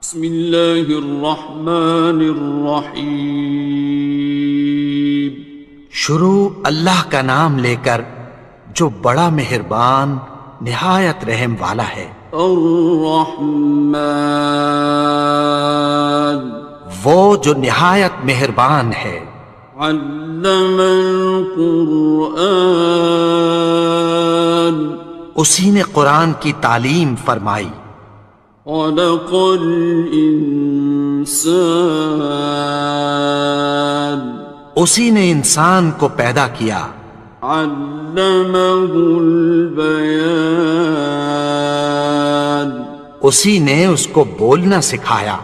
بسم اللہ الرحمن الرحیم۔ شروع اللہ کا نام لے کر جو بڑا مہربان نہایت رحم والا ہے۔ الرحمن، وہ جو نہایت مہربان ہے۔ علم القرآن، اسی نے قرآن کی تعلیم فرمائی۔ خلق الانسان، اسی نے انسان کو پیدا کیا۔ علمہ البیان، اسی نے اس کو بولنا سکھایا۔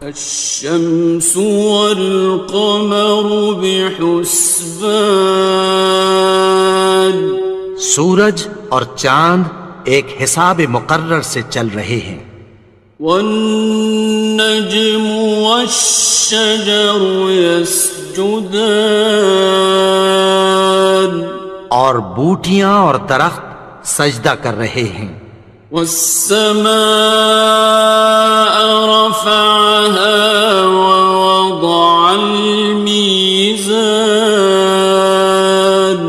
الشمس والقمر بحسبان، سورج اور چاند ایک حساب مقرر سے چل رہے ہیں۔ والنجم والشجر يسجدان، اور بوٹیاں اور درخت سجدہ کر رہے ہیں۔ والسماء رفعها ووضع الميزان،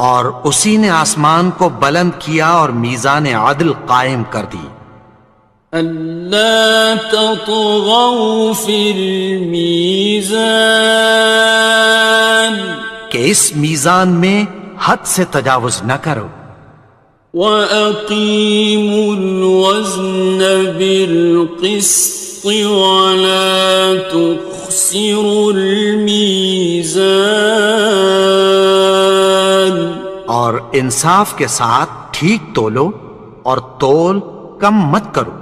اور اسی نے آسمان کو بلند کیا اور میزان عدل قائم کر دی۔ ألا تطغوا في الميزان، کہ اس میزان میں حد سے تجاوز نہ کرو۔ وَأَقِيمُوا الْوَزْنَ بِالْقِسْطِ وَلَا تُخْسِرُوا الْمِيزَانَ، اور انصاف کے ساتھ ٹھیک تولو اور تول کم مت کرو۔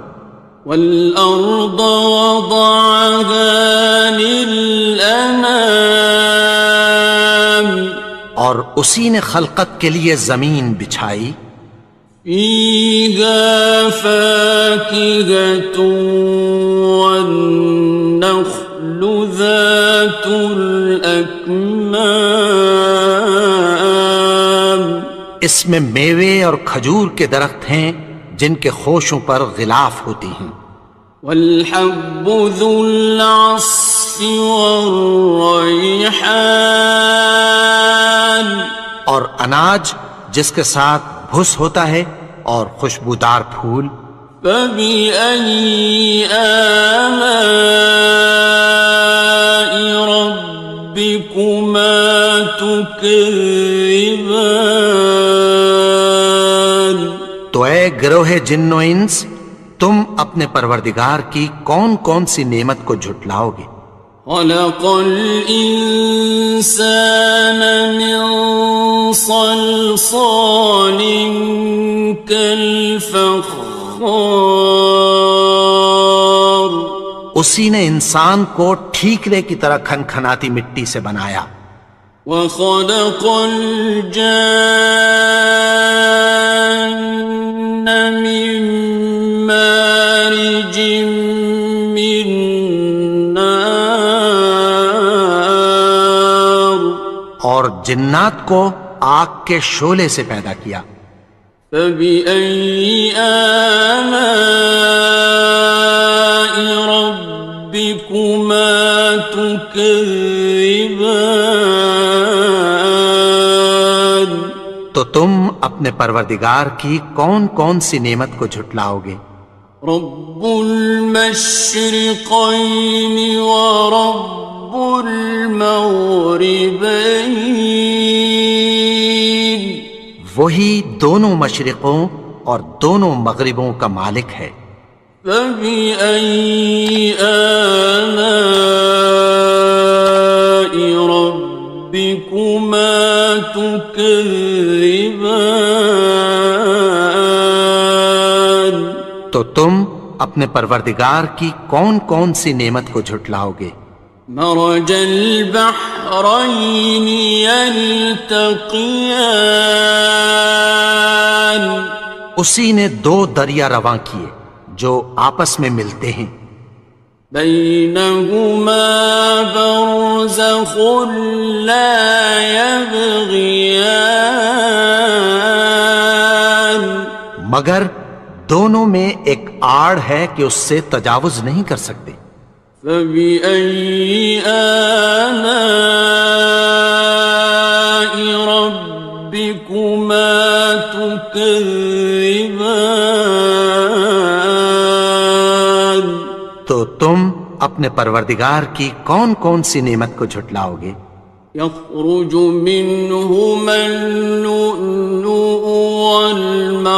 وَالْأَرْضَ وَضَعَهَا لِلْأَنَامِ، اور اسی نے خلقت کے لیے زمین بچھائی۔ فِيهَا فَاكِهَةٌ وَالنَّخْلُ ذَاتُ الْأَكْمَامِ، اس میں میوے اور کھجور کے درخت ہیں جن کے خوشوں پر غلاف ہوتی ہیں۔ وَالْحَبُّ ذُو الْعَصْفِ وَالرَّيْحَانِ، اور اناج جس کے ساتھ بھس ہوتا ہے اور خوشبودار پھول۔ فَبِأَيِّ آلَاءِ رَبِّكُمَا تُكَذِّبَانِ، تو اے گروہ جن و انس، تم اپنے پروردگار کی کون کون سی نعمت کو جھٹلاؤ گے؟ خَلَقَ الْإِنسَانَ مِنْ صَلْصَالٍ كَالْفَخَّارِ، اسی نے انسان کو ٹھیکرے کی طرح کھنکھناتی مٹی سے بنایا۔ وَخَلَقَ الْجَانَّ مِن مَّارِجٍ مِّن نَّارٍ، اور جنات کو آگ کے شعلے سے پیدا کیا۔ فَبِأَيِّ آلَاءِ رَبِّكُمَا تُكَذِّبَانِ، تو تم اپنے پروردگار کی کون کون سی نعمت کو جھٹلاؤ گے؟ رب المشرقین ورب المغربین، وہی دونوں مشرقوں اور دونوں مغربوں کا مالک ہے۔ فَبِأَيِّ آلَاءِ رَبِّكُمَا تُكَذِّبَانِ، تو تم اپنے پروردگار کی کون کون سی نعمت کو جھٹلاؤ گے؟ مرج البحرین یلتقیان، اسی نے دو دریا رواں کیے جو آپس میں ملتے ہیں۔ بینہما برزخ لا یبغیان، مگر دونوں میں ایک آڑ ہے کہ اس سے تجاوز نہیں کر سکتے۔ فَبِأَيِّ آلَاءِ رَبِّكُمَا تُكَذِّبَانِ؟ تو تم اپنے پروردگار کی کون کون سی نعمت کو جھٹلاؤ گے؟ يَخْرُجُ مِنْهُمَا اللُّؤْلُؤُ وَالْمَرْجَانُ،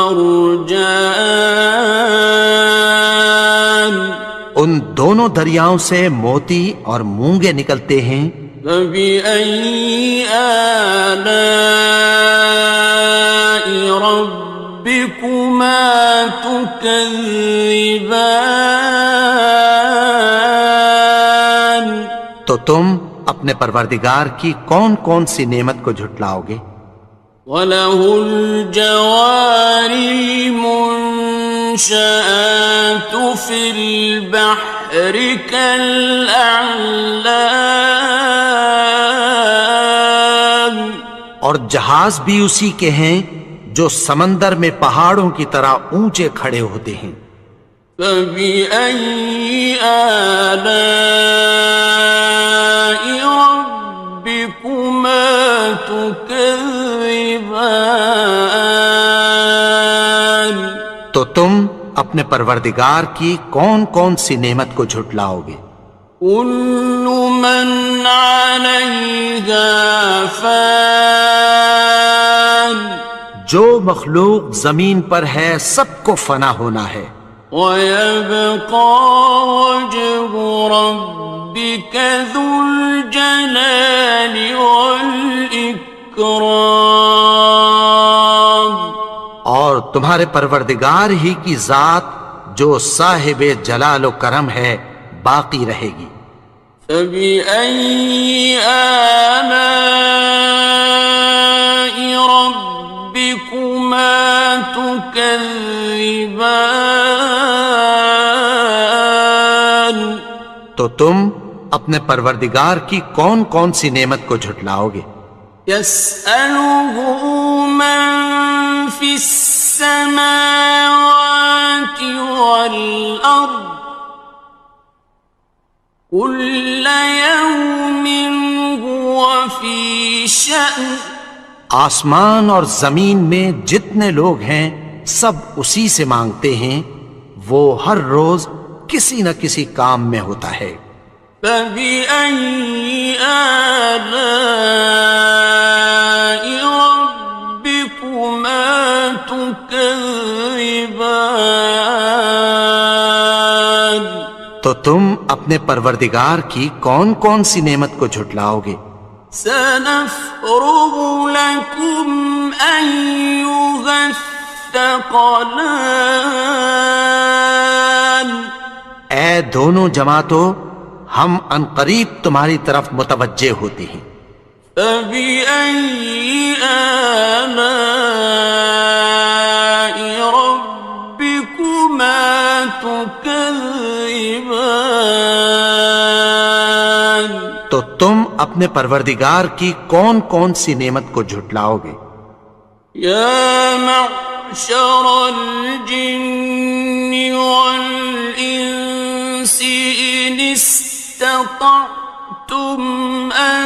ان دونوں دریاؤں سے موتی اور مونگے نکلتے ہیں۔ فَبِأَيِّ آلَاءِ رَبِّكُمَا تُكَذِّبَانِ؟ تو تم اپنے پروردگار کی کون کون سی نعمت کو جھٹلاؤ گے؟ وَلَهُ الْجَوَارِ الْمُنشَآتُ فِي الْبَحْرِ كَالْأَعْلَامِ، اور جہاز بھی اسی کے ہیں جو سمندر میں پہاڑوں کی طرح اونچے کھڑے ہوتے ہیں۔ فَبِأَيِّ آلَاءِ رَبِّكُمَا تُكَذِّبَانِ؟ تو تم اپنے پروردگار کی کون کون سی نعمت کو جھٹلاؤ گے؟ كُلُّ مَنْ عَلَيْهَا فَانٍ، جو مخلوق زمین پر ہے سب کو فنا ہونا ہے۔ وَيَبْقَى وَجْهُ رَبِّكَ ذُو الْجَلَالِ وَالْإِكْرَامِ، اور تمہارے پروردگار ہی کی ذات جو صاحب جلال و کرم ہے باقی رہے گی۔ فَبِأَيِّ آلَاءِ رَبِّكُمَا تُكَذِّبَانِ؟ تو تم اپنے پروردگار کی کون کون سی نعمت کو جھٹلاؤ گے؟ يَسْأَلُهُ مَن فِي السَّمَاوَاتِ وَالْأَرْضِ كُلَّ يَوْمٍ هُوَ فِي شَأْنٍ، آسمان اور زمین میں جتنے لوگ ہیں سب اسی سے مانگتے ہیں، وہ ہر روز کسی نہ کسی کام میں ہوتا ہے۔ فَبِأَيِّ آلَاءِ رَبِّكُمَا تُكَذِّبَانِ؟ تو تم اپنے پروردگار کی کون کون سی نعمت کو جھٹلاؤ گے؟ سَنَفْرُغُ لَكُمْ أَيُّهَ الثَّقَلَانِ، اے دونوں جماعتوں، ہم عنقریب تمہاری طرف متوجہ ہوتے ہیں۔ فَبِأَيِّ آلَاءِ رَبِّكُمَا تُكَذِّبَانِ؟ تو تم اپنے پروردگار کی کون کون سی نعمت کو جھٹلاؤ گے؟ يَا مَعْشَرَ الْجِنِّ وَالْإِنسِ إِنِ اسْتَطَعْتُمْ أَن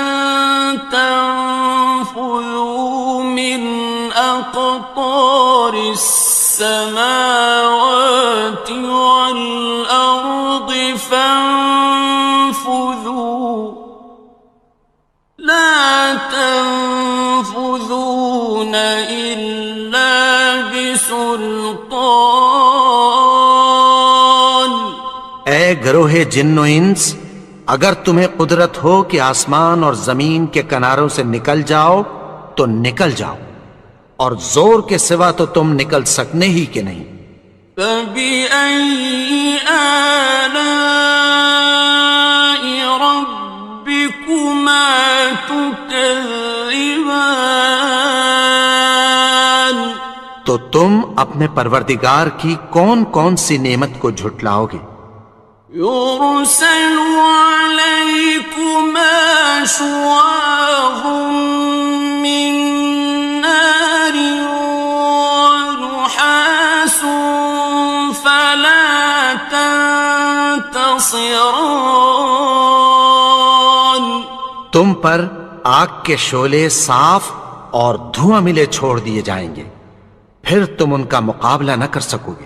تَنفُذُوا مِنْ أَقْطَارِ السَّمَاوَاتِ وَالْأَرْضِ فَانفُذُوا لَا تَنفُذُونَ إِلَّا بِسُلْطَانٍ۔ اے گروہ جن و انس، اگر تمہیں قدرت ہو کہ آسمان اور زمین کے کناروں سے نکل جاؤ تو نکل جاؤ، اور زور کے سوا تو تم نکل سکنے ہی کہ نہیں۔ فَبِأَيِّ آلَاءِ رَبِّكُمَا تُكَذِّبَانِ؟ تو تم اپنے پروردگار کی کون کون سی نعمت کو جھٹلاؤ گے؟ يُرْسَلُ عَلَيْكُمَا شُوَاظٌ مِّن نَّارٍ وَنُحَاسٌ ينتصران. تم پر آگ کے شعلے صاف اور دھواں ملے چھوڑ دیے جائیں گے، پھر تم ان کا مقابلہ نہ کر سکو گے۔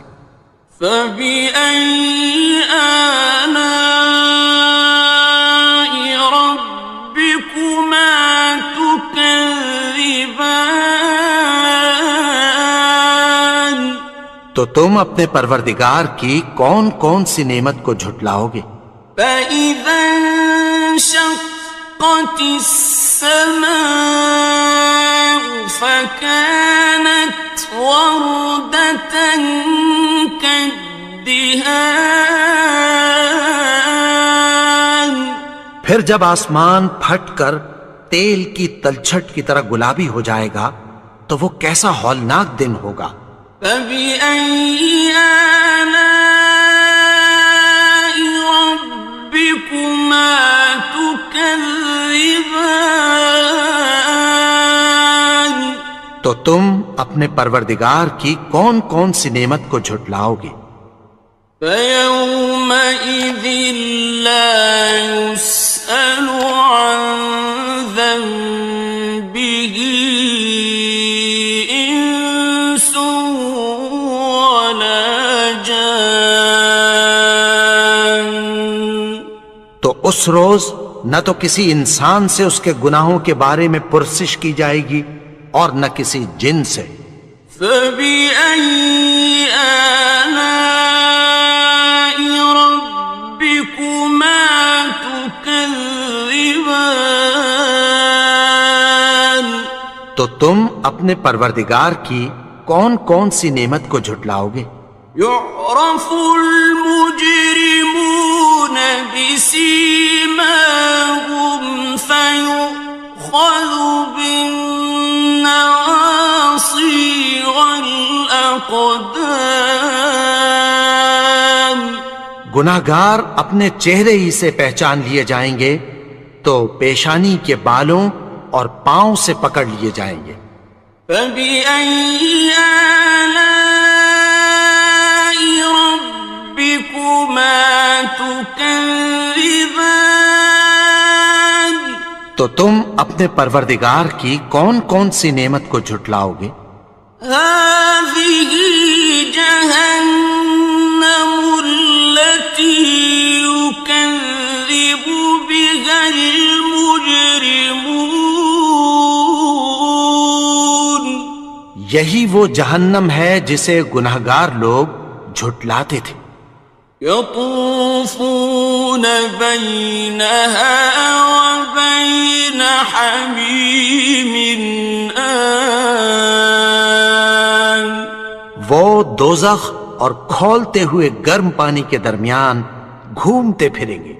فبأي آلاء ربكما تكذبان. تو تم اپنے پروردگار کی کون کون سی نعمت کو جھٹلاؤ گے؟ فإذا انشقت السماء فكانت وردة كالدهان. پھر جب آسمان پھٹ کر تیل کی تلچھٹ کی طرح گلابی ہو جائے گا تو وہ کیسا ہولناک دن ہوگا۔ فبأي آلاء ربكما تكذبان. تو تم اپنے پروردگار کی کون کون سی نعمت کو جھٹلاؤ گے؟ فيومئذ لا يسأل عن ذنبه إنس ولا جان. تو اس روز نہ تو کسی انسان سے اس کے گناہوں کے بارے میں پرسش کی جائے گی اور نہ کسی جن سے۔ فبأي آلاء ربكما تكذبان. تو تم اپنے پروردگار کی کون کون سی نعمت کو جھٹلاؤ گے؟ يعرف المجرمون بسيماهم فيؤخذ بالنواصي والأقدام. گناہگار اپنے چہرے ہی سے پہچان لیے جائیں گے تو پیشانی کے بالوں اور پاؤں سے پکڑ لیے جائیں گے۔ فبأي آلاء ربكما تكذبان. تو تم اپنے پروردگار کی کون کون سی نعمت کو جھٹلاؤ گے؟ هذه جهنم التي يكذب بها المجرمون. یہی وہ جہنم ہے جسے گناہگار لوگ جھٹلاتے تھے۔ يطوفون بينها وبين حميم آن. وہ دوزخ اور کھولتے ہوئے گرم پانی کے درمیان گھومتے پھریں گے۔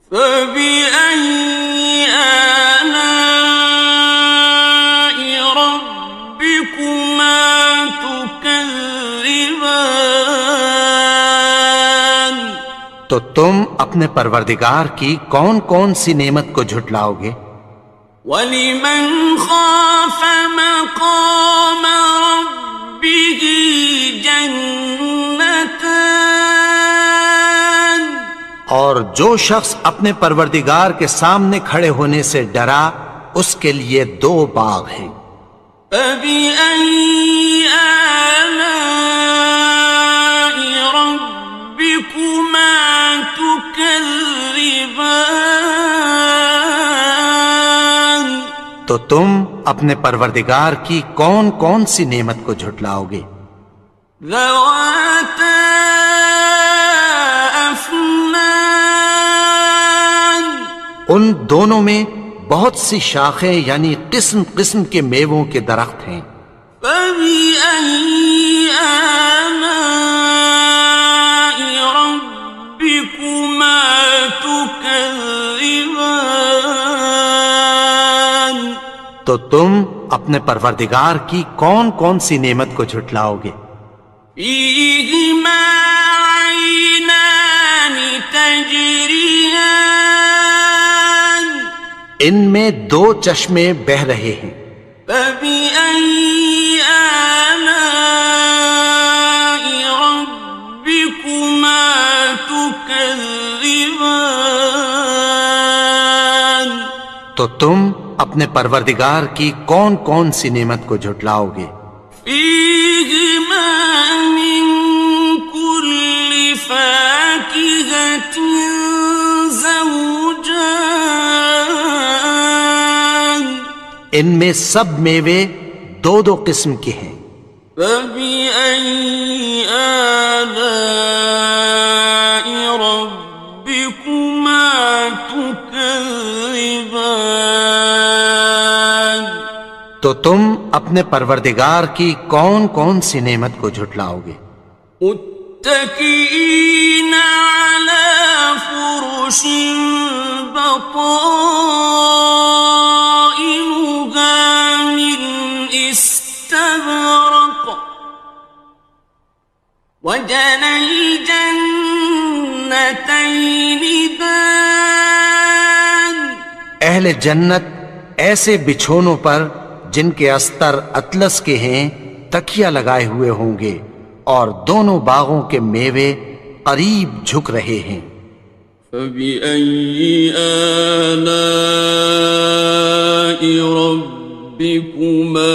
فبأي آلاء ربكما تكذبان. تو تم اپنے پروردگار کی کون کون سی نعمت کو جھٹلاؤ گے؟ وَلِمَنْ خَافَ مَقَامَ رَبِّهِ جَنَّتَانِ. اور جو شخص اپنے پروردگار کے سامنے کھڑے ہونے سے ڈرا اس کے لیے دو باغ ہیں۔ فَبِأَيِّ آلَاءِ رَبِّكُمَا تُكَذِّبَانِ. تو تم اپنے پروردگار کی کون کون سی نعمت کو جھٹلاؤ گے؟ ذَوَاتَا أَفْنَانٍ. ان دونوں میں بہت سی شاخیں یعنی قسم قسم کے میووں کے درخت ہیں۔ فَبِأَيِّ آلَاءِ رَبِّكُمَا تُكَذِّبَانِ. تو تم اپنے پروردگار کی کون کون سی نعمت کو جھٹلاؤ گے؟ فِيهِمَا عَيْنَانِ تَجْرِيَانِ. ان میں دو چشمے بہہ رہے ہیں۔ فَبِأَيِّ آلَاءِ رَبِّكُمَا تُكَذِّبَانِ. تكذبان تو تم اپنے پروردگار کی کون کون سی نعمت کو جھٹلاؤ گے؟ فيهما من كل فاكهة زوجان ان میں سب میوے دو دو قسم کے ہیں۔ فبأي آلاء ربكما تكذبان تو تم اپنے پروردگار کی کون کون سی نعمت کو جھٹلاؤ گے؟ متكئين على فرش بطائنها من استبرق وجنى الجنتين دان اہل جنت ایسے بچھونوں پر جن کے استر اطلس کے ہیں تکیہ لگائے ہوئے ہوں گے، اور دونوں باغوں کے میوے قریب جھک رہے ہیں۔ فبأي آلاء ربكما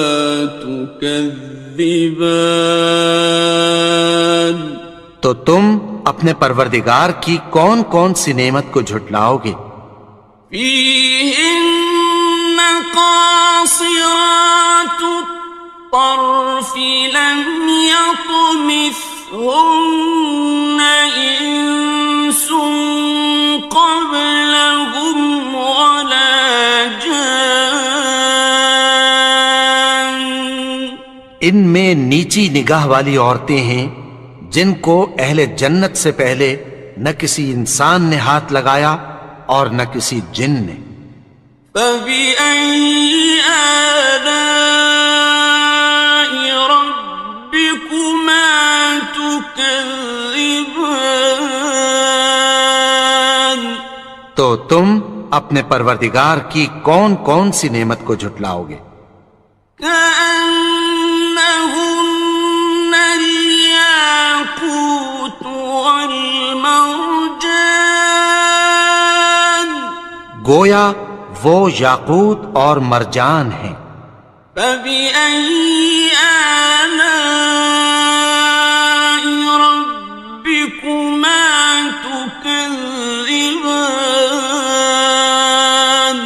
تكذبان تو تم اپنے پروردگار کی کون کون سی نعمت کو جھٹلاؤ گے؟ فيهن قاصرات الطرف لم يطمثهن إنس قبلهم ولا جان ان میں نیچی نگاہ والی عورتیں ہیں جن کو اہل جنت سے پہلے نہ کسی انسان نے ہاتھ لگایا اور نہ کسی جن نے۔ فبأي آلاء ربكما تكذبان تو تم اپنے پروردگار کی کون کون سی نعمت کو جھٹلاؤ گے؟ كأنهن الياقوت والمرجان گویا وہ یاقوت اور مرجان ہیں۔ فبأي آلاء ربكما تكذبان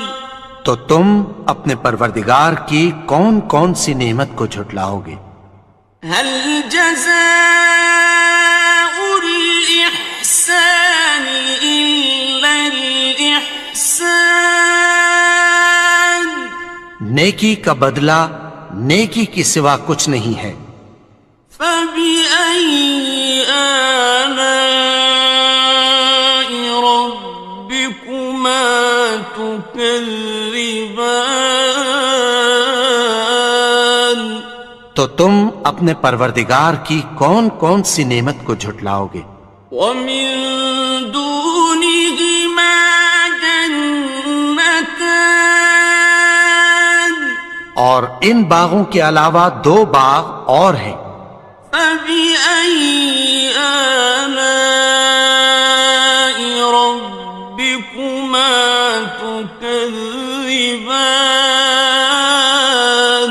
تو تم اپنے پروردگار کی کون کون سی نعمت کو جھٹلاؤ گے؟ هل جزاء الإحسان إلا الإحسان نیکی کا بدلہ نیکی کی سوا کچھ نہیں ہے۔ فبأي آلاء ربكما تكذبان تو تم اپنے پروردگار کی کون کون سی نعمت کو جھٹلاؤ گے؟ ومن دونهما جنتان اور ان باغوں کے علاوہ دو باغ اور ہیں۔ فبأي آلاء ربكما تكذبان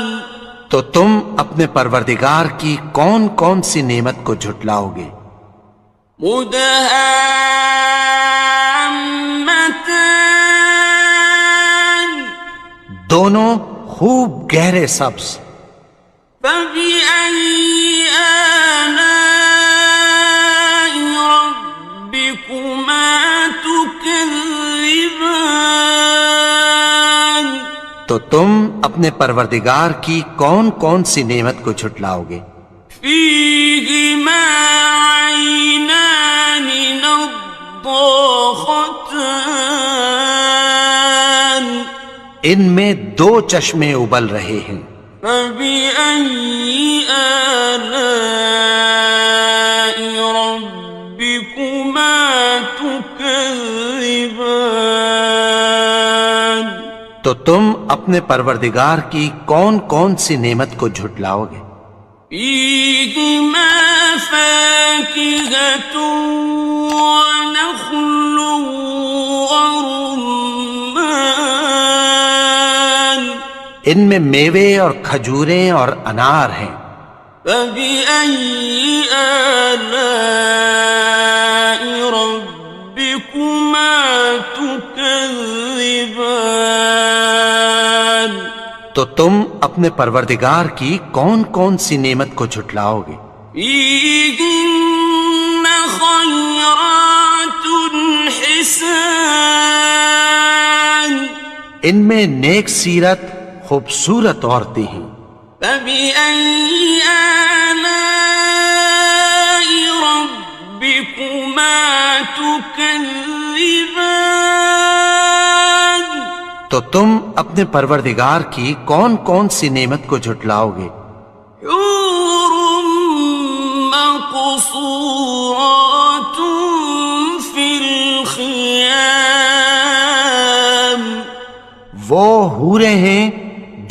تو تم اپنے پروردگار کی کون کون سی نعمت کو جھٹلاؤ گے؟ مدهامتان دونوں خوب گہرے سبز۔ فبأي آلاء ربكما تكذبان تو تم اپنے پروردگار کی کون کون سی نعمت کو جھٹلاؤ گے؟ فيهما عينان نضاختان ان میں دو چشمے ابل رہے ہیں۔ فبأي آلاء ربكما تكذبان تو تم اپنے پروردگار کی کون کون سی نعمت کو جھٹلاؤ گے؟ فيهما فاكهة ونخل ورمان ان میں میوے اور کھجوریں اور انار ہیں. فبأي آلاء ربكما تكذبان تو تم اپنے پروردگار کی کون کون سی نعمت کو جھٹلاؤ گے؟ فيهن خيرات حسان ان میں نیک سیرت خوبصورت عورتیں ہیں. فبأي آلاء ربكما تكذبان تو تم اپنے پروردگار کی کون کون سی نعمت کو جھٹلاؤ گے؟ حور مقصورات في الخيام وہ حوریں ہیں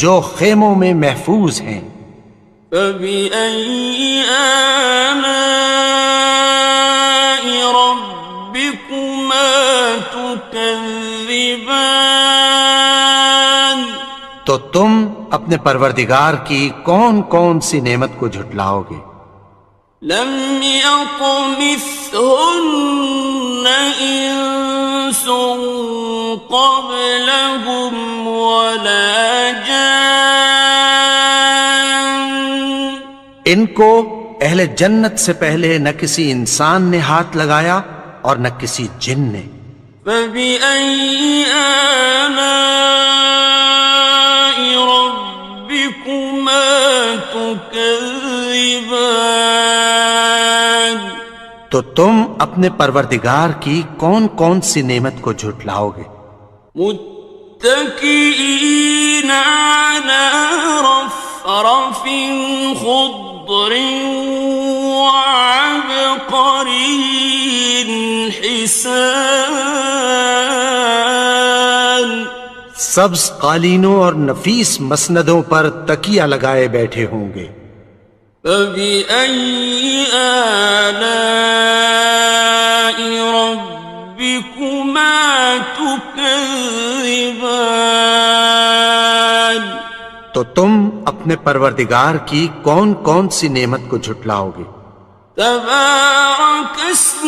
جو خیموں میں محفوظ ہیں. فبأي آلاء ربكما تكذبان تو تم اپنے پروردگار کی کون کون سی نعمت کو جھٹلاؤ گے؟ لم يطمثهن إنس قبلهم ولا جان ان کو اہل جنت سے پہلے نہ کسی انسان نے ہاتھ لگایا اور نہ کسی جن نے. فبأي آلاء ربكما تكذبان تو تم اپنے پروردگار کی کون کون سی نعمت کو جھٹلاؤ گے؟ متكئين على رفرف خضر وعبقري حسان سبز قالینوں اور نفیس مسندوں پر تکیہ لگائے بیٹھے ہوں گے. فبأي آلاء ربكما تكذبان تو تم اپنے پروردگار کی کون کون سی نعمت کو جھٹلاؤ گے؟ تبارك اسم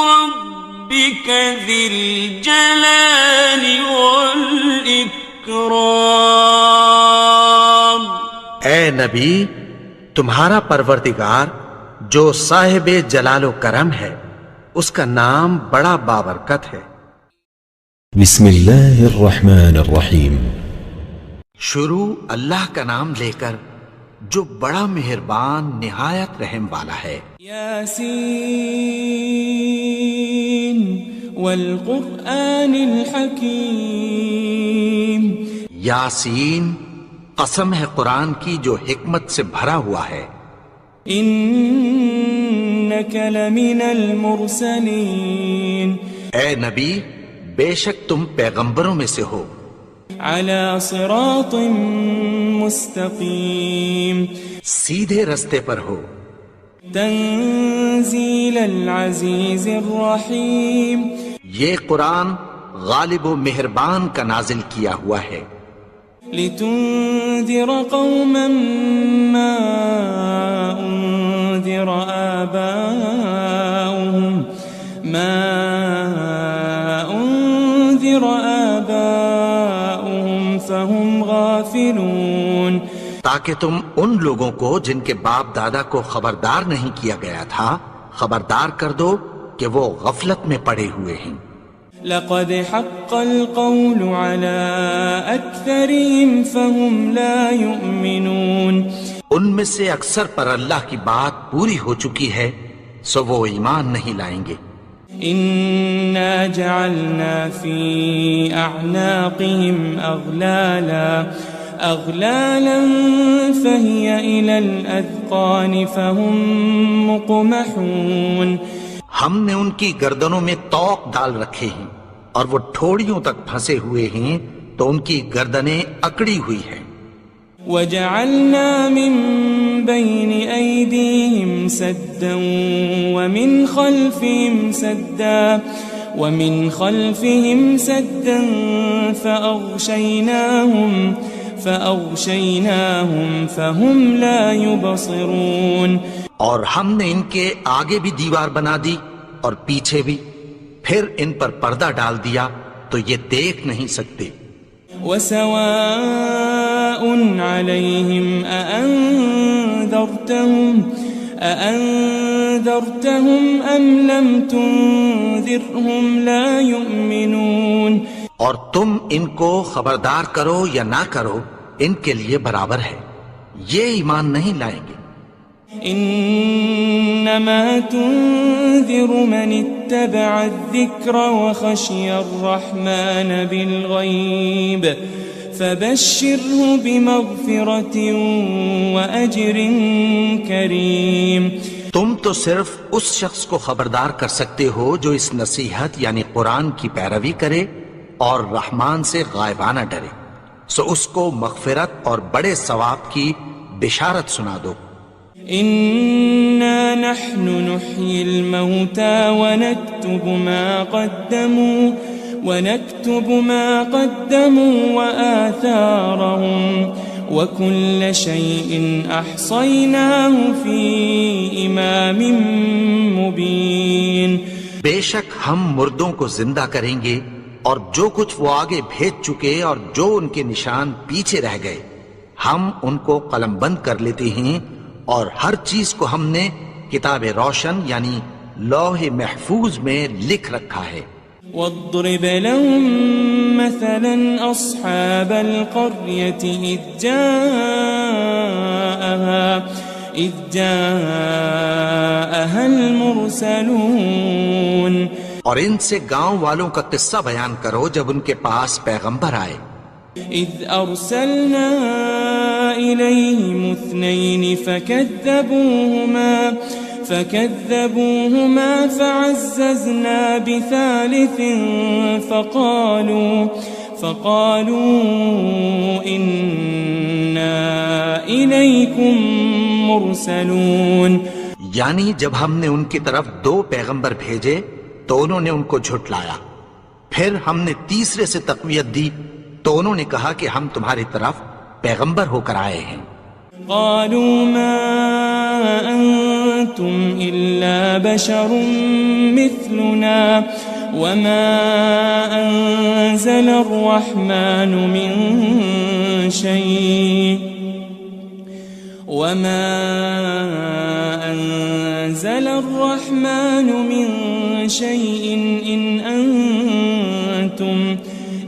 ربك ذي الجلال والإكرام اے نبی، تمہارا پروردگار جو صاحب جلال و کرم ہے اس کا نام بڑا بابرکت ہے. بسم اللہ الرحمن الرحیم. شروع اللہ کا نام لے کر جو بڑا مہربان نہایت رحم والا ہے. یاسین والقرآن الحکیم. یاسین، قسم ہے قرآن کی جو حکمت سے بھرا ہوا ہے. انک لمن المرسلین. اے نبی، بے شک تم پیغمبروں میں سے ہو. علی صراط مستقیم. سیدھے رستے پر ہو. تنزیل العزیز الرحیم. یہ قرآن غالب و مہربان کا نازل کیا ہوا ہے. لتنذر قوما ما انذر آباؤهم فهم غافلون. تاکہ تم ان لوگوں کو جن کے باپ دادا کو خبردار نہیں کیا گیا تھا خبردار کر دو کہ وہ غفلت میں پڑے ہوئے ہیں. لقد حق القول على أكثرهم فهم لا يؤمنون. ان میں سے اکثر پر اللہ کی بات پوری ہو چکی ہے سو وہ ایمان نہیں لائیں گے. إنا جعلنا في أعناقهم أغلالا فهي إلى الأذقان فهم مقمحون. ہم نے ان کی گردنوں میں طوق ڈال رکھے ہیں اور وہ ٹھوڑیوں تک پھنسے ہوئے ہیں تو ان کی گردنیں اکڑی ہوئی ہیں. وجعلنا من بين أيديهم سدا ومن خلفهم سدا فأغشيناهم فهم لا يبصرون. اور ہم نے ان کے آگے بھی دیوار بنا دی اور پیچھے بھی، پھر ان پر پردہ ڈال دیا تو یہ دیکھ نہیں سکتے. وسواء عليهم أأنذرتهم أم لم تنذرهم لا يؤمنون. اور تم ان کو خبردار کرو یا نہ کرو ان کے لیے برابر ہے، یہ ایمان نہیں لائیں گے. انما تنذر من اتبع الذکر وخشی الرحمن بالغیب فبشره بمغفرة واجر کریم. تم تو صرف اس شخص کو خبردار کر سکتے ہو جو اس نصیحت یعنی قرآن کی پیروی کرے اور رحمان سے غائبانہ ڈرے، سو اس کو مغفرت اور بڑے ثواب کی بشارت سنا دو. إنا نحن نحيي الموتى ونكتب ما قدموا وآثارهم وكل شيء أحصيناه في إمام مبين. بے شک ہم مردوں کو زندہ کریں گے اور جو کچھ وہ آگے بھیج چکے اور جو ان کے نشان پیچھے رہ گئے ہم ان کو قلم بند کر لیتے ہیں، اور ہر چیز کو ہم نے کتاب روشن یعنی لوح محفوظ میں لکھ رکھا ہے. واضرب لهم مثلا أصحاب القرية إذ جاءها المرسلون. اور ان سے گاؤں والوں کا قصہ بیان کرو جب ان کے پاس پیغمبر آئے. إذ أرسلنا إليهم 2 فكذبوهما فعززنا بثالث فقالوا إنا إليكم مرسلون. یعنی جب ہم نے ان کی طرف 2 پیغمبر بھیجے تو انہوں نے ان کو جھٹلایا، پھر ہم نے تیسرے سے تقویت دی تو انہوں نے کہا کہ ہم تمہاری طرف پیغمبر ہو کر آئے ہیں. قالوا ما أنتم إلا بشر مثلنا وما أنزل الرحمن من شيء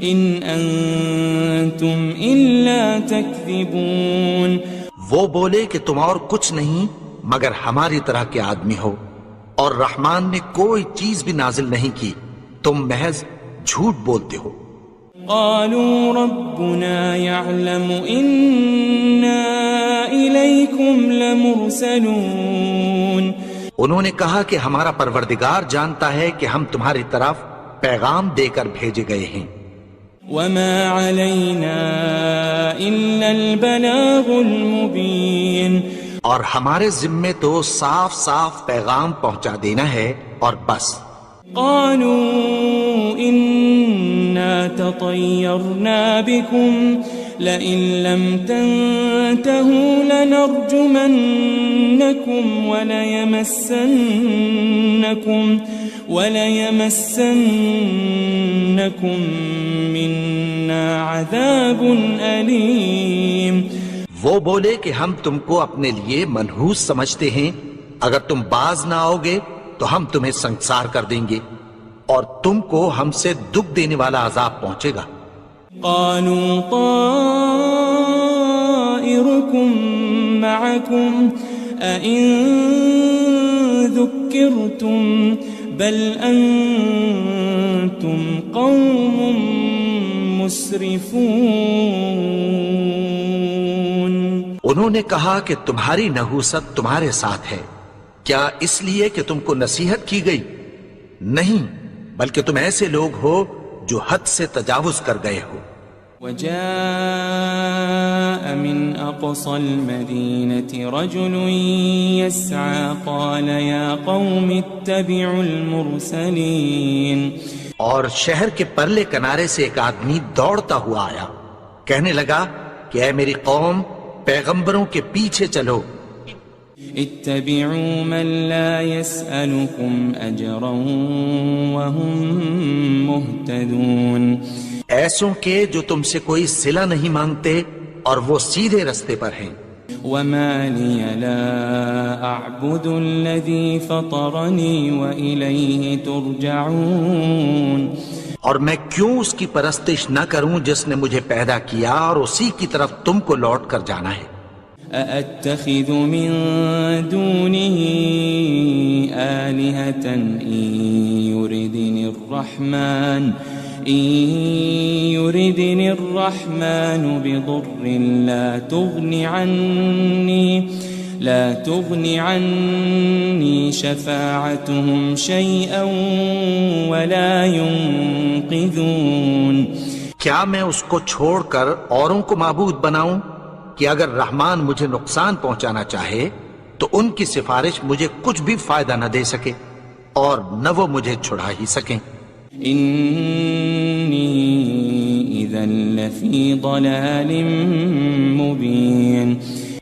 إن أنتم إلا تكذبون. وہ بولے کہ تم اور کچھ نہیں مگر ہماری طرح کے آدمی ہو، اور رحمان نے کوئی چیز بھی نازل نہیں کی، تم محض جھوٹ بولتے ہو. قالوا ربنا يعلم إنا إليكم لمرسلون. انہوں نے کہا کہ ہمارا پروردگار جانتا ہے کہ ہم تمہاری طرف پیغام دے کر بھیجے گئے ہیں. وما علينا إلا البلاغ المبين. اور ہمارے ذمے تو صاف صاف پیغام پہنچا دینا ہے اور بس. قالوا إنا تطيرنا بكم لئن لم تنتهوا لنرجمنكم وليمسنكم منا عذاب أليم. وہ بولے کہ ہم تم کو اپنے لیے منحوس سمجھتے ہیں، اگر تم باز نہ آؤ گے تو ہم تمہیں سنسار کر دیں گے اور تم کو ہم سے دکھ دینے والا عذاب پہنچے گا. قالوا طائركم معكم أئن ذكرتم بل أنتم قوم مسرفون. انہوں نے کہا کہ تمہاری نحوست تمہارے ساتھ ہے، کیا اس لیے کہ تم کو نصیحت کی گئی؟ نہیں، بلکہ تم ایسے لوگ ہو جو حد سے تجاوز کر گئے ہو. وجاء من أقصى المدينة رجل يسعى قال يا قوم اتبعوا المرسلين. اور شہر کے پرلے کنارے سے ایک آدمی دوڑتا ہوا آیا، کہنے لگا کہ اے میری قوم، پیغمبروں کے پیچھے چلو. اتبعوا من لا يسألكم أجرا وهم مهتدون. ایسوں کے جو تم سے کوئی صلہ نہیں مانگتے اور وہ سیدھے رستے پر ہیں. وما لي لا أعبد الذي فطرني وإليه ترجعون. اور میں کیوں اس کی پرستش نہ کروں جس نے مجھے پیدا کیا اور اسی کی طرف تم کو لوٹ کر جانا ہے. أأتخذ من دونه آلهة إن يردني الرحمن بضر لا تغن عني شفاعتهم شيئا ولا ينقذون. کیا میں اس کو چھوڑ کر اوروں کو معبود بناؤں کہ اگر رحمان مجھے نقصان پہنچانا چاہے تو ان کی سفارش مجھے کچھ بھی فائدہ نہ دے سکے اور نہ وہ مجھے چھڑا ہی سکیں. إني إذا لفي ضلال مبين.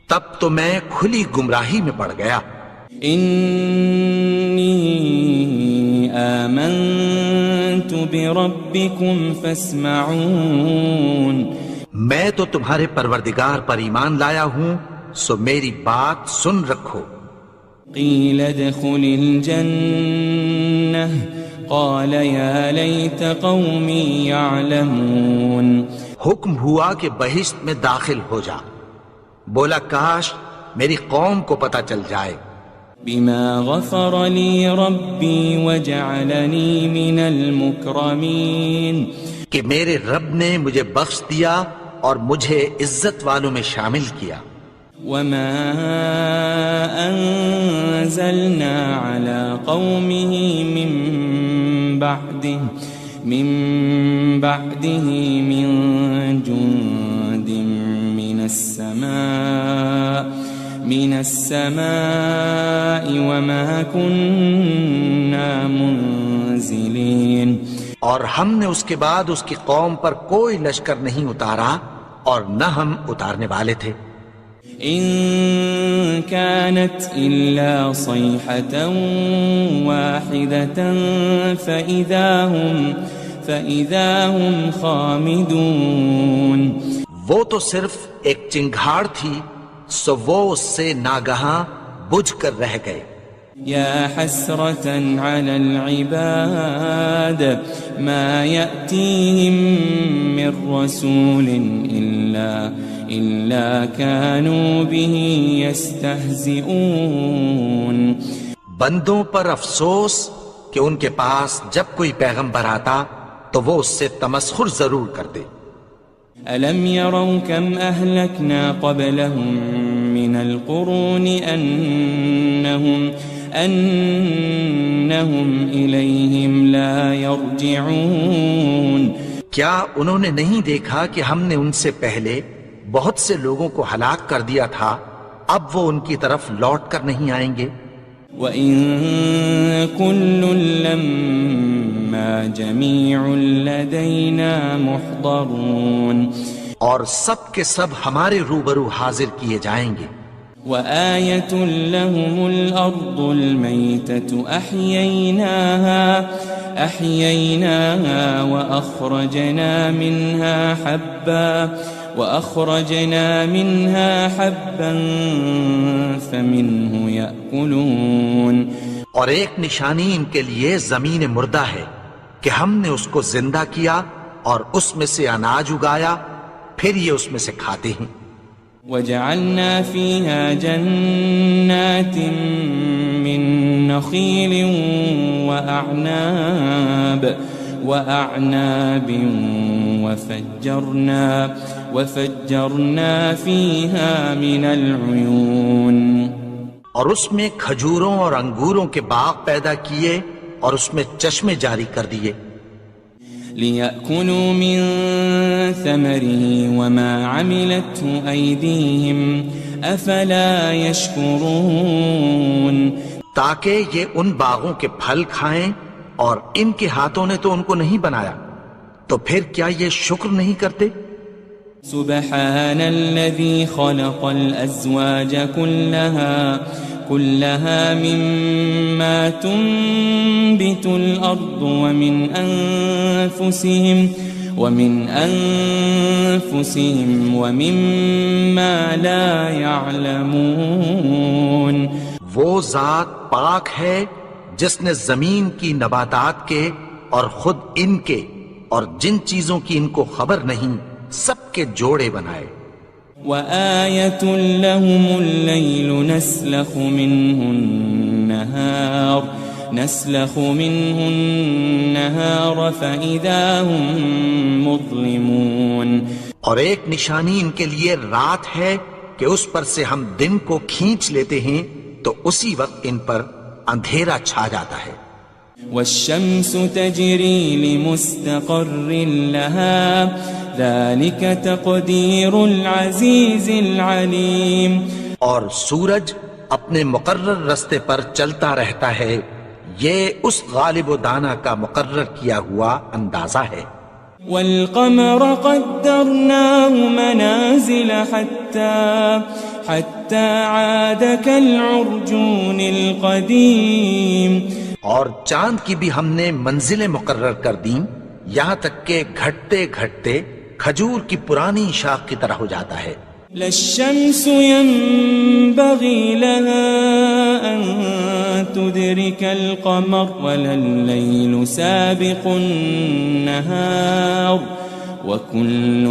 تب تو میں کھلی گمراہی میں پڑ گیا. إني آمنت بربكم فاسمعون. میں تو تمہارے پروردگار پر ایمان لایا ہوں، سو میری بات سن رکھو. قيل ادخل الجنة قال يا ليت قومي يعلمون. حکم ہوا کہ بہشت میں داخل ہو جا. بولا کاش میری قوم کو پتہ چل جائے. بما غفر لي ربي وجعلني من المكرمين. کہ میرے رب نے مجھے بخش دیا اور مجھے عزت والوں میں شامل کیا. وما أنزلنا على قومه من بعده من جند من السماء وما كنا منزلين. اور ہم نے اس کے بعد اس کی قوم پر کوئی لشکر نہیں اتارا اور نہ ہم اتارنے والے تھے. إن كانت إلا صيحة واحدة فإذا هم خامدون. وہ تو صرف ایک چنگھاڑ تھی، سو وہ اس سے ناگہاں بجھ کر رہ گئے. يا حسرة على العباد ما يأتيهم من رسول إلا كانوا به يستهزئون. بندوں پر افسوس کہ ان کے پاس جب کوئی پیغمبر آتا تو وہ اس سے تمسخر ضرور کرتے. ألم يروا كم أهلكنا قبلهم من القرون أنهم إليهم لا يرجعون. کیا انہوں نے نہیں دیکھا کہ ہم نے ان سے پہلے بہت سے لوگوں کو ہلاک کر دیا تھا، اب وہ ان کی طرف لوٹ کر نہیں آئیں گے. وَإِن كُلٌّ لَمَّا جَمِيعٌ لَدَيْنَا مُحْضَرُونَ. اور سب کے سب ہمارے روبرو حاضر کیے جائیں گے. وآية لهم الأرض الميتة أحييناها وأخرجنا منها حبا فمنه يأكلون. اور ایک نشانی ان کے لیے زمین مردہ ہے کہ ہم نے اس کو زندہ کیا اور اس میں سے اناج اگایا، پھر یہ اس میں سے کھاتے ہیں. وجعلنا فيها جنات من نخيل وأعناب وفجرنا فيها من العيون. اور اس میں کھجوروں اور انگوروں کے باغ پیدا کیے اور اس میں چشمے جاری کر دیے. ليأكلوا من ثمره وما عملته أيديهم أفلا يشكرون تاکہ یہ ان باغوں کے پھل کھائیں اور ان کے ہاتھوں نے تو ان کو نہیں بنایا، تو پھر کیا یہ شکر نہیں کرتے؟ سبحان الذي خلق الأزواج كلها مما تنبت الأرض ومن أنفسهم ومما لا يعلمون وہ ذات پاک ہے جس نے زمین کی نباتات کے اور خود ان کے اور جن چیزوں کی ان کو خبر نہیں سب کے جوڑے بنائے۔ وآية لهم الليل نسلخ منه النهار فإذا هم مظلمون اور ایک نشانی ان کے لیے رات ہے کہ اس پر سے ہم دن کو کھینچ لیتے ہیں تو اسی وقت ان پر اندھیرا چھا جاتا ہے۔ والشمس تجري لمستقر لها ذلك تقدير العزيز العليم اور سورج اپنے مقرر رستے پر چلتا رہتا ہے، یہ اس غالب و دانا کا مقرر کیا ہوا اندازہ ہے۔ والقمر قدرناه منازل حتى عاد كالعرجون القديم اور چاند کی بھی ہم نے منزلیں مقرر کر دیں یہاں تک کہ گھٹتے گھٹتے کھجور کی پرانی شاخ کی طرح ہو جاتا ہے۔ لا الشمس ينبغي لها أن تدرك القمر ولا الليل سابق النهار وكل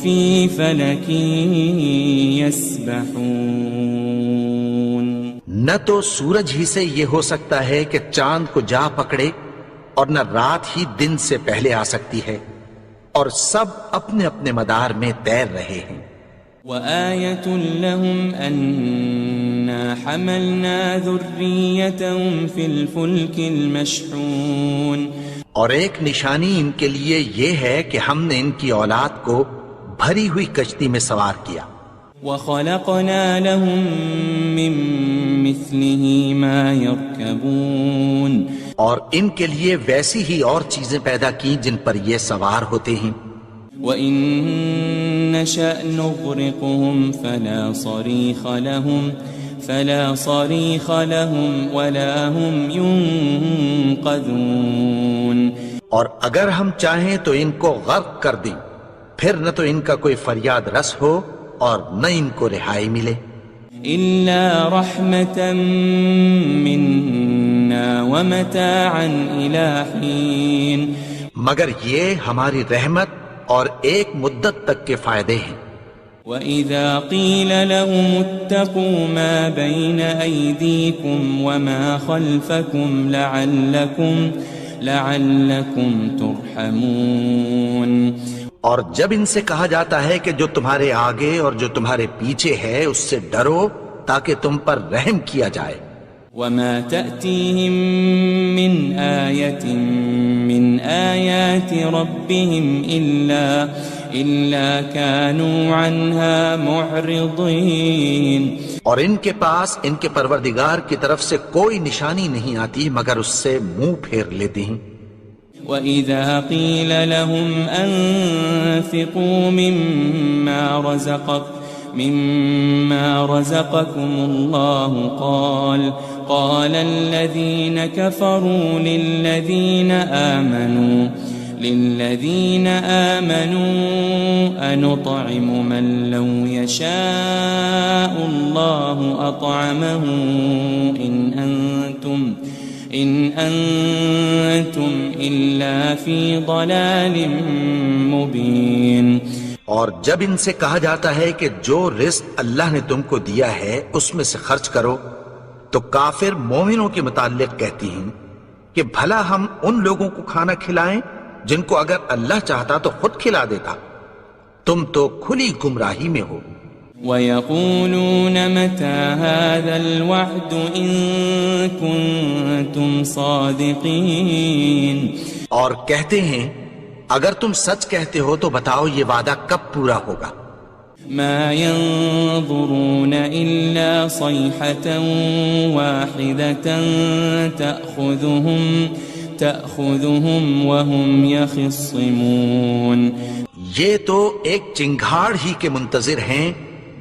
في فلك يسبحون نہ تو سورج ہی سے یہ ہو سکتا ہے کہ چاند کو جا پکڑے اور نہ رات ہی دن سے پہلے آ سکتی ہے، اور سب اپنے اپنے مدار میں تیر رہے ہیں۔ وآية لهم أنا حملنا ذريتهم في الفلك المشحون اور ایک نشانی ان کے لیے یہ ہے کہ ہم نے ان کی اولاد کو بھری ہوئی کشتی میں سوار کیا۔ وخلقنا لهم من مثله ما يركبون اور ان کے لیے ویسی ہی اور چیزیں پیدا کی جن پر یہ سوار ہوتے ہیں۔ وَإِن نَّشَأْ نُغْرِقْهُمْ فَلَا صَرِيخَ لَهُمْ وَلَا هُمْ يُنقَذُونَ اور اگر ہم چاہیں تو ان کو غرق کر دیں، پھر نہ تو ان کا کوئی فریاد رس ہو اور نہ ان کو رہائی ملے۔ إِلَّا رَحْمَةً مِّنَّا وَمَتَاعًا إِلَىٰ حِينٍ مگر یہ ہماری رحمت اور ایک مدت تک کے فائدے ہیں۔ وَإِذَا قِيلَ لَهُمُ اتَّقُوا مَا بَيْنَ أَيْدِيكُمْ وَمَا خَلْفَكُمْ لَعَلَّكُمْ تُرْحَمُونَ اور جب ان سے کہا جاتا ہے کہ جو تمہارے آگے اور جو تمہارے پیچھے ہے اس سے ڈرو تاکہ تم پر رحم کیا جائے۔ وَمَا تَأْتِيهِم مِّنْ آيَةٍ مِّنْ آيَاتِ رَبِّهِمْ إِلَّا كَانُوا عَنْهَا مُعْرِضِينَ اور ان کے پاس ان کے پروردگار کی طرف سے کوئی نشانی نہیں آتی مگر اس سے منہ پھیر لیتے ہیں۔ وَإِذَا قِيلَ لَهُمْ أَنفِقُوا مِمَّا رَزَقَكُمُ اللَّهُ قَالَ الَّذِينَ كَفَرُوا لِلَّذِينَ آمَنُوا أَنُطْعِمُ مَن لَّوْ يَشَاءُ اللَّهُ أَطْعَمَهُ إِنْ أَنْتُمْ إِلَّا فِي ضَلَالٍ مُبِينٍ اور جب ان سے کہا جاتا ہے کہ جو رزق اللہ نے تم کو دیا ہے اس میں سے خرچ کرو تو کافر مومنوں کے متعلق کہتی ہیں کہ بھلا ہم ان لوگوں کو کھانا کھلائیں جن کو اگر اللہ چاہتا تو خود کھلا دیتا، تم تو کھلی گمراہی میں ہو۔ وَيَقُولُونَ مَتَى هَذَا الْوَعْدُ إِن كُنتُمْ صَادِقِينَ اور کہتے ہیں اگر تم سچ کہتے ہو تو بتاؤ یہ وعدہ کب پورا ہوگا؟ ما ينظرون إلا صيحة واحدة تأخذهم وهم يخصمون. یہ تو ایک چنگھاڑ ہی کے منتظر ہیں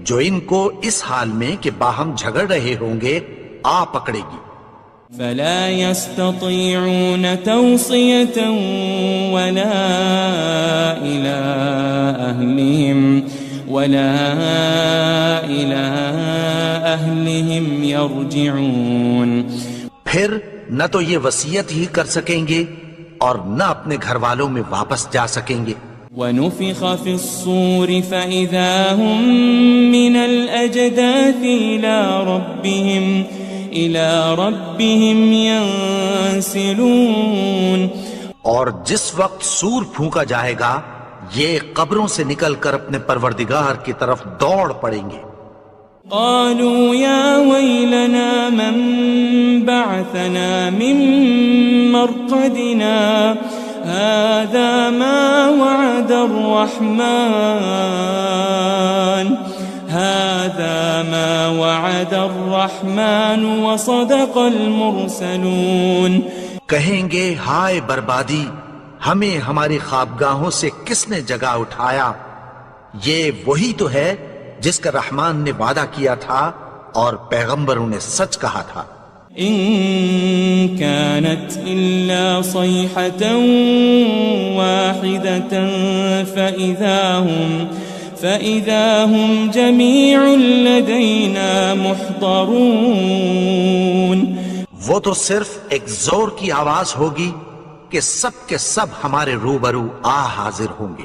جو ان کو اس حال میں کہ باہم جھگڑ رہے ہوں گے آ پکڑے گی. فلا يستطيعون توصية ولا إلى أهلهم يرجعون. پھر نہ تو یہ وصیت ہی کر سکیں گے اور نہ اپنے گھر والوں میں واپس جا سکیں گے. ونفخ في الصور فإذا هم من الأجداث إلى ربهم ينسلون. اور جس وقت سور پھونکا جائے گا یہ قبروں سے نکل کر اپنے پروردگار کی طرف دوڑ پڑیں گے. قالوا يا ويلنا من بعثنا من مرقدنا هذا ما وعد الرحمن وصدق المرسلون. کہیں گے ہائے بربادی، ہمیں ہماری خوابگاہوں سے کس نے جگا اٹھایا؟ یہ وہی تو ہے جس کا رحمان نے وعدہ کیا تھا اور پیغمبروں نے سچ کہا تھا. ان كانت الا صيحة واحدة فإذا هم جميع لدينا محضرون. وہ تو صرف ایک زور کی آواز ہوگی کہ سب کے سب ہمارے روبرو آ حاضر ہوں گے.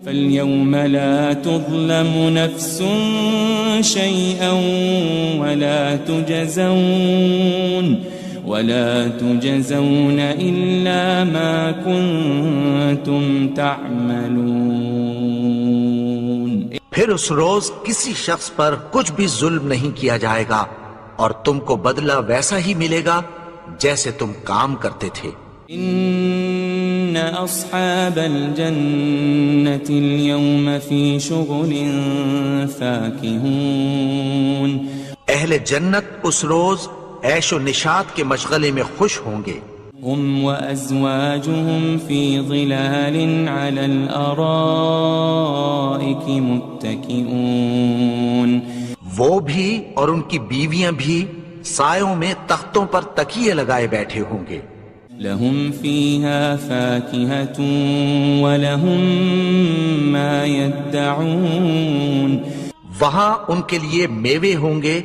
فاليوم لا تظلم نفس شيئا ولا تجزون إلا ما كنتم تعملون. پھر اس روز کسی شخص پر کچھ بھی ظلم نہیں کیا جائے گا اور تم کو بدلہ ویسا ہی ملے گا جیسے تم کام کرتے تھے. ان اصحاب الجنة اليوم في شغل فاكهون. اہل جنت اس روز عیش و نشاط کے مشغلے میں خوش ہوں گے. هم وازواجهم في ظلال على الارائك متكئون. وہ بھی اور ان کی بیویاں بھی سایوں میں تختوں پر تکیے لگائے بیٹھے ہوں گے. لهم فيها فاكهة ولهم ما يدعون. وہاں ان کے لیے میوے ہوں گے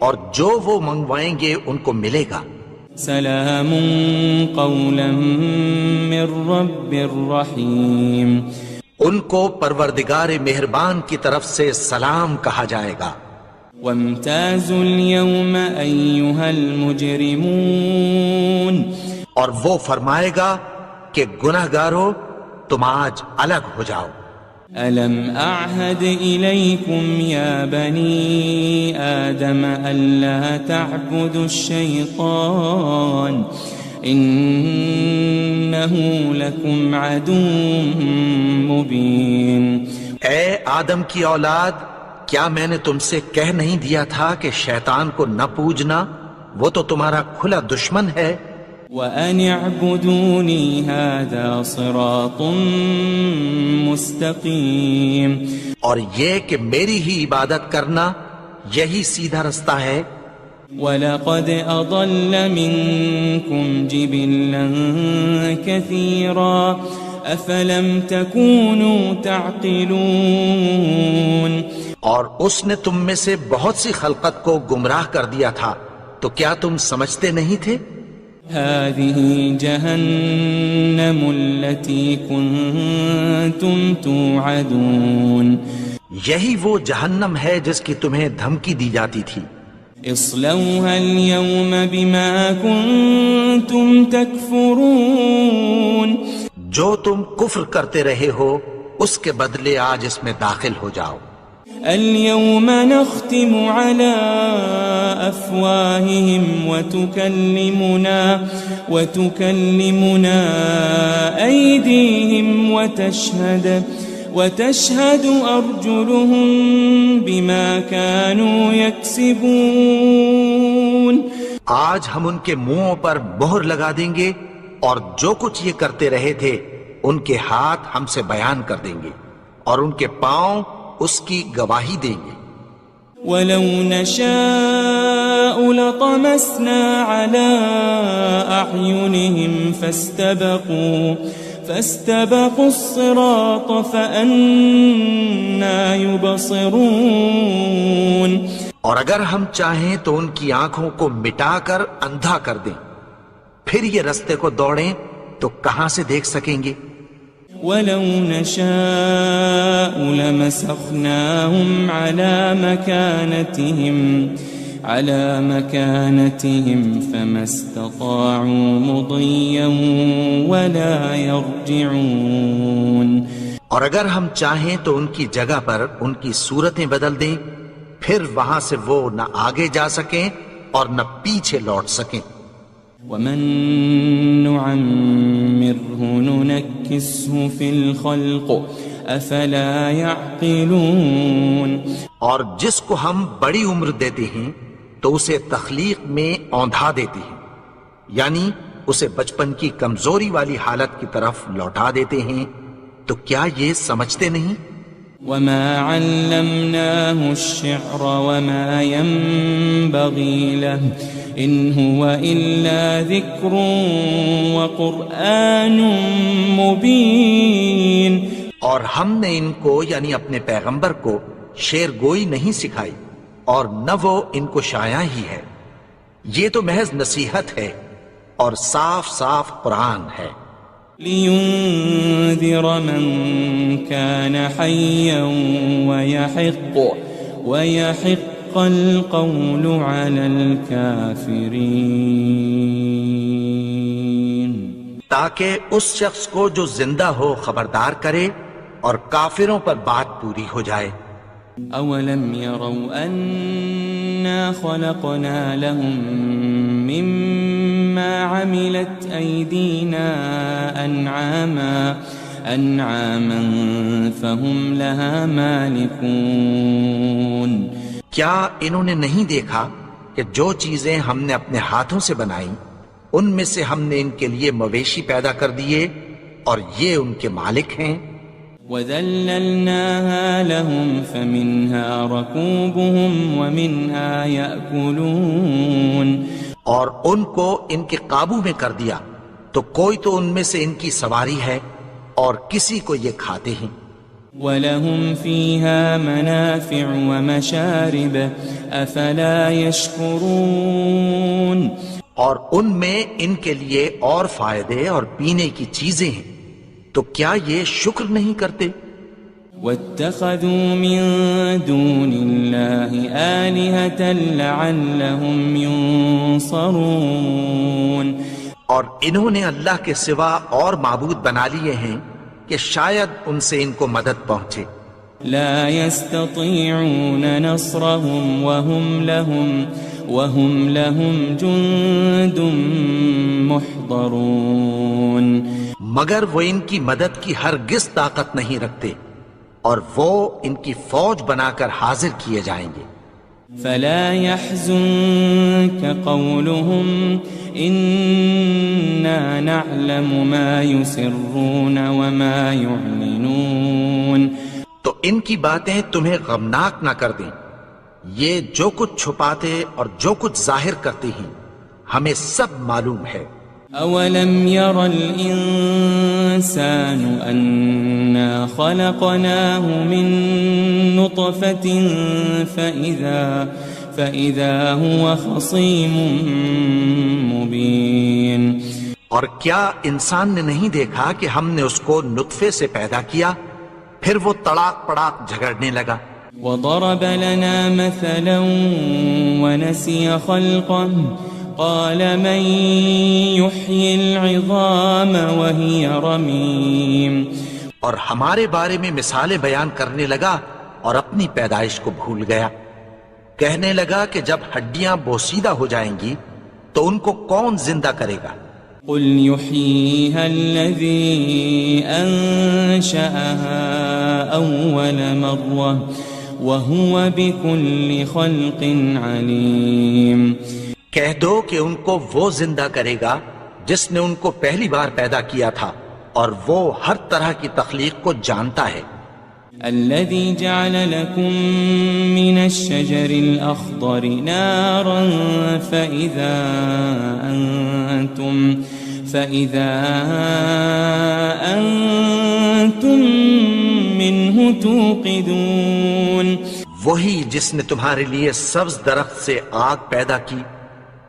اور جو وہ منگوائیں گے ان کو ملے گا. سلام قولا من رب الرحیم. ان کو پروردگار مہربان کی طرف سے سلام کہا جائے گا. وامتازوا اليوم أيها المجرمون. اور وہ فرمائے گا کہ گناہگارو تم آج الگ ہو جاؤ. ألم أعهد إليكم يا بني آدم ألا تعبدوا الشيطان إنه لكم عدو مبين. اے آدم کی اولاد، کیا میں نے تم سے کہہ نہیں دیا تھا کہ شیطان کو نہ پوجنا؟ وہ تو تمہارا کھلا دشمن ہے. وَأَنِ اعْبُدُونِي هَذَا صِرَاطٌ مُسْتَقِيمٌ. اور یہ کہ میری ہی عبادت کرنا یہی سیدھا رستہ ہے. وَلَقَدْ أَضَلَّ مِنْكُمْ جِبِلًّا كَثِيرًا أَفَلَمْ تَكُونُوا تَعْقِلُونَ. اور اس نے تم میں سے بہت سی خلقت کو گمراہ کر دیا تھا، تو کیا تم سمجھتے نہیں تھے؟ هذه جهنم التي كنتم توعدون. یہی وہ جہنم ہے جس کی تمہیں دھمکی دی جاتی تھی. اصلوها اليوم بما كنتم تكفرون. جو تم کفر کرتے رہے ہو اس کے بدلے آج اس میں داخل ہو جاؤ. اليوم نختم على أفواههم وتكلمنا أيديهم وتشهد أرجلهم بما كانوا يكسبون. آج ہم ان کے منہوں پر مہر لگا دیں گے اور جو کچھ یہ کرتے رہے تھے ان کے ہاتھ ہم سے بیان کر دیں گے اور ان کے پاؤں اس کی گواہی دیں گے. وَلَوْ نَشَاءُ لَطَمَسْنَا عَلَىٰ أَعْيُنِهِمْ فَاسْتَبَقُوا الصِّرَاطَ فَأَنَّىٰ يُبْصِرُونَ. اور اگر ہم چاہیں تو ان کی آنکھوں کو مٹا کر اندھا کر دیں، پھر یہ رستے کو دوڑیں تو کہاں سے دیکھ سکیں گے. وَلَوْ نَشَاءُ لَمَسَخْنَاهُمْ عَلَىٰ مَكَانَتِهِمْ فَمَا اسْتَطَاعُوا مُضِيًّا وَلَا يَرْجِعُونَ. اور اگر ہم چاہیں تو ان کی جگہ پر ان کی صورتیں بدل دیں، پھر وہاں سے وہ نہ آگے جا سکیں اور نہ پیچھے لوٹ سکیں. وَمَن نُعَمِّرْهُ نُنَكِّسْهُ فِي الْخَلْقِ أَفَلَا يَعْقِلُونَ. اور جس کو ہم بڑی عمر دیتے ہیں تو اسے تخلیق میں اوندھا دیتے ہیں، یعنی اسے بچپن کی کمزوری والی حالت کی طرف لوٹا دیتے ہیں. تو کیا یہ سمجھتے نہیں؟ وَمَا عَلَّمْنَاهُ الشِّعْرَ وَمَا يَنبَغِي لَهُ إِنْ هُوَ إِلَّا ذِكْرٌ وَقُرْآنٌ مُبِينٌ. اور ہم نے ان کو یعنی اپنے پیغمبر کو شعر گوئی نہیں سکھائی اور نہ وہ ان کو شایع ہی ہے، یہ تو محض نصیحت ہے اور صاف صاف قرآن ہے. لِيُنذِرَ مَن كَانَ حَيًّا وَيَحِقَّ الْقَوْلُ عَلَى الْكَافِرِينَ. تاکہ اس شخص کو جو زندہ ہو خبردار کرے اور کافروں پر بات پوری ہو جائے. أَوَلَمْ يَرَوْا أَنَّا خَلَقْنَا لَهُم مِّمَّا عَمِلَتْ أَيْدِينَا أَنْعَامًا فَهُمْ لَهَا مَالِكُونَ. کیا انہوں نے نہیں دیکھا کہ جو چیزیں ہم نے اپنے ہاتھوں سے بنائیں ان میں سے ہم نے ان کے لیے مویشی پیدا کر دیے اور یہ ان کے مالک ہیں. وَذَلَّلْنَاهَا لَهُمْ فَمِنْهَا رَكُوبُهُمْ وَمِنْهَا يَأْكُلُونَ. اور ان کو ان کے قابو میں کر دیا تو کوئی تو ان میں سے ان کی سواری ہے اور کسی کو یہ کھاتے ہیں. وَلَهُمْ فِيهَا مَنَافِعُ وَمَشَارِبُ أَفَلَا يَشْكُرُونَ. اور ان میں ان کے لیے اور فائدے اور پینے کی چیزیں ہیں، تو کیا یہ شکر نہیں کرتے؟ وَاتَّخَذُوا مِن دُونِ اللَّهِ آلِهَةً لَعَلَّهُمْ يُنصَرُونَ. اور انہوں نے اللہ کے سوا اور معبود بنا لیے ہیں کہ شاید ان سے ان کو مدد پہنچے. لا يستطيعون نصرهم وهم لهم جند محضرون. مگر وہ ان کی مدد کی ہرگز طاقت نہیں رکھتے اور وہ ان کی فوج بنا کر حاضر کیے جائیں گے. فلا يحزنك قولهم إنا نعلم ما يسرون وما يعلنون. تو ان کی باتیں تمہیں غمناک نہ کر دیں، یہ جو کچھ چھپاتے اور جو کچھ ظاہر کرتے ہیں ہمیں سب معلوم ہے. أولم ير الإنسان أنا خلقناه من نطفة فإذا هو خصيم مبين. اور کیا انسان نے نہیں دیکھا کہ ہم نے اس کو نطفے سے پیدا کیا پھر وہ تڑاک پڑاک جھگڑنے لگا. وضرب لنا مثلا ونسي خلقه قال من يحيي العظام وهي رميم. اور ہمارے بارے میں مثالیں بیان کرنے لگا اور اپنی پیدائش کو بھول گیا. کہنے لگا کہ جب ہڈیاں بوسیدہ ہو جائیں گی تو ان کو کون زندہ کرے گا؟ قل يحييها الذي أنشأها أول مرة وهو بكل خلق عليم. کہہ دو کہ ان کو وہ زندہ کرے گا جس نے ان کو پہلی بار پیدا کیا تھا اور وہ ہر طرح کی تخلیق کو جانتا ہے. الذي جعل لكم من الشجر الأخضر نارا فإذا أنتم منه توقدون. وہی جس نے تمہارے لیے سبز درخت سے آگ پیدا کی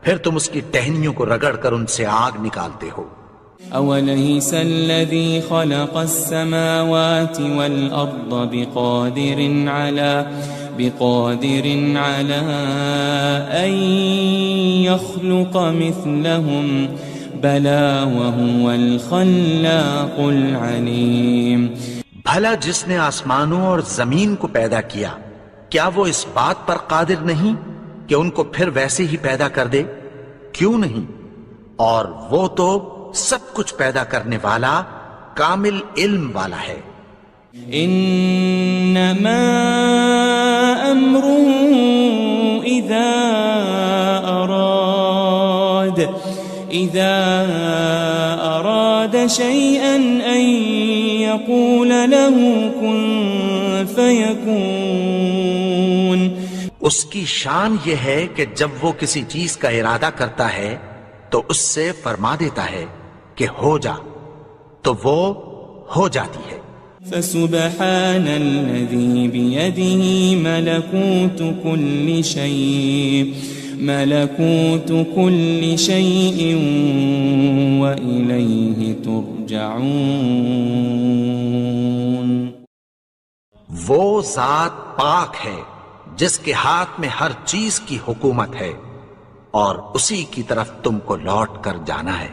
پھر تم اس کی ٹہنیوں کو رگڑ کر ان سے آگ نکالتے ہو. أوليس الذي خلق السماوات والأرض بقادر على أن يخلق مثلهم بلى وهو الخلاق العليم. بھلا جس نے آسمانوں اور زمین کو پیدا کیا کیا وہ اس بات پر قادر نہیں کہ ان کو پھر ویسے ہی پیدا کر دے؟ کیوں نہیں؟ اور وہ تو سب کچھ پیدا کرنے والا کامل علم والا ہے. انما امره اذا اراد شيئا ان يقول له كن فيكون. اس کی شان یہ ہے کہ جب وہ کسی چیز کا ارادہ کرتا ہے تو اس سے فرما دیتا ہے کہ ہو جا تو وہ ہو جاتی ہے. فسبحان الذي بيده ملكوت كل شيء وإليه ترجعون. وہ ذات پاک ہے جس کے ہاتھ میں ہر چیز کی حکومت ہے اور اسی کی طرف تم کو لوٹ کر جانا ہے.